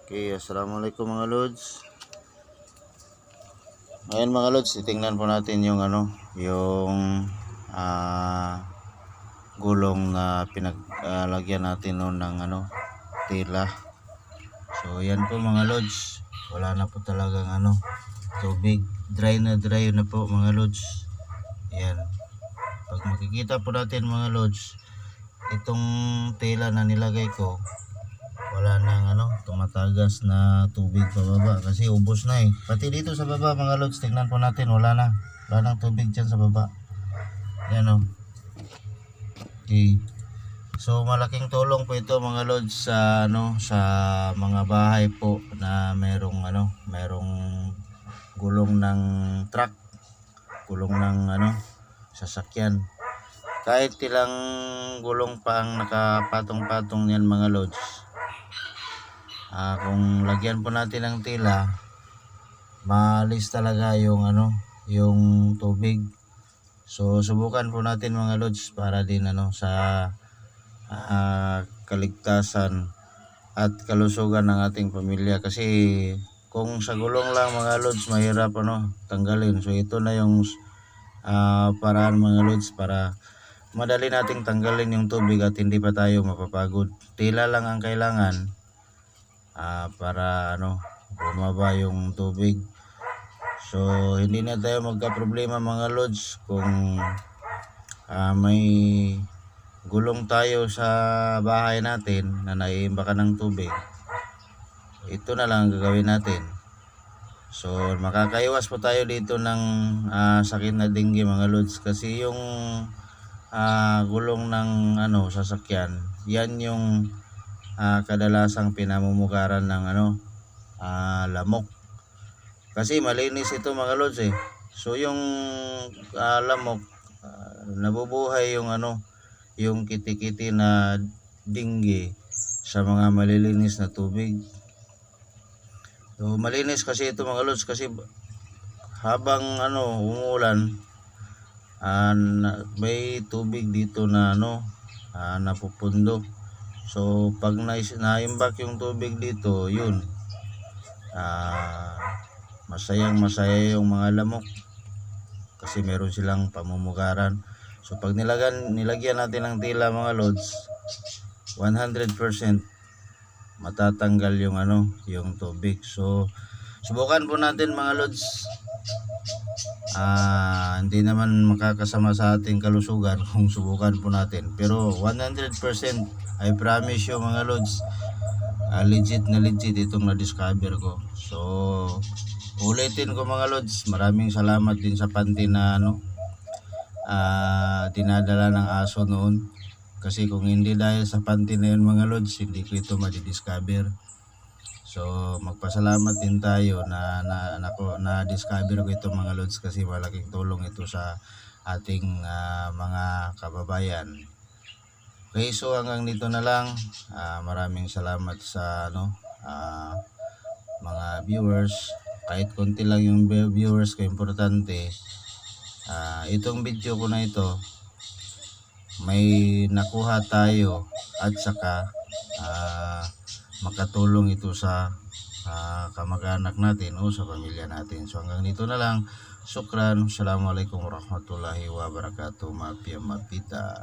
Okay, assalamualaikum mga lods. Ngayon mga lods, titingnan po natin yung yung gulong na pinaglagyan natin noon ng tela. So yan po mga lods, wala na po talagang tubig, dry na po mga lods. Yan, pag makikita po natin mga lods, itong tela na nilagay ko, wala nang tumatagas na tubig pababa kasi ubos na pati dito sa baba mga lods, tingnan po natin, wala nang tubig dyan sa baba. Yan okay. So malaking tulong po ito mga lods sa sa mga bahay po na merong gulong ng truck, gulong ng sasakyan. Kahit ilang gulong pa ang nakapatong-patong yan mga lods, kung lagyan po natin ng tela, maalis talaga yung yung tubig. So subukan po natin mga lods para din sa kaligtasan at kalusugan ng ating pamilya, kasi kung sa gulong lang mga lods, mahirap tanggalin. So ito na yung paraan mga lods para madali nating tanggalin yung tubig at hindi pa tayo mapapagod. Tela lang ang kailangan para bumaba yung tubig. So hindi na tayo magka-problema mga lods kung may gulong tayo sa bahay natin na naiimbakan ng tubig. Ito na lang ang gagawin natin. So makakaiwas po tayo dito ng sakit na dengue mga lods, kasi yung gulong ng sasakyan, yan yung kadalasang pinamumugaran ng lamok, kasi malinis ito mga lods So yung lamok, nabubuhay yung kiti-kiti na dengue sa mga malilinis na tubig. So malinis kasi ito mga lods, kasi habang umuulan, may tubig dito na napupundo. So pag naimbak yung tubig dito, yun, masaya yung mga lamok kasi meron silang pamumugaran. So pag nilagyan natin ng tela mga lods, 100% matatanggal yung yung tubig. So subukan po natin mga lods. Hindi naman makakasama sa ating kalusugan kung subukan po natin, pero 100% I promise you mga lods, legit itong na-discover ko. So ulitin ko mga lods, maraming salamat din sa panty na dinadala ng aso noon, kasi kung hindi dahil sa panty na yun mga lods, hindi ko ito madidiscover. So magpasalamat din tayo na discover ko ito mga lods, kasi malaking tulong ito sa ating mga kababayan. Okay, so hanggang dito na lang. Maraming salamat sa mga viewers. Kahit konti lang yung viewers ko, importante itong video ko na ito may nakuha tayo, at saka makatulong ito sa kamag-anak natin o sa pamilya natin. So hanggang dito na lang. Syukran. Assalamualaikum warahmatullahi wabarakatuh. Mapia mapita.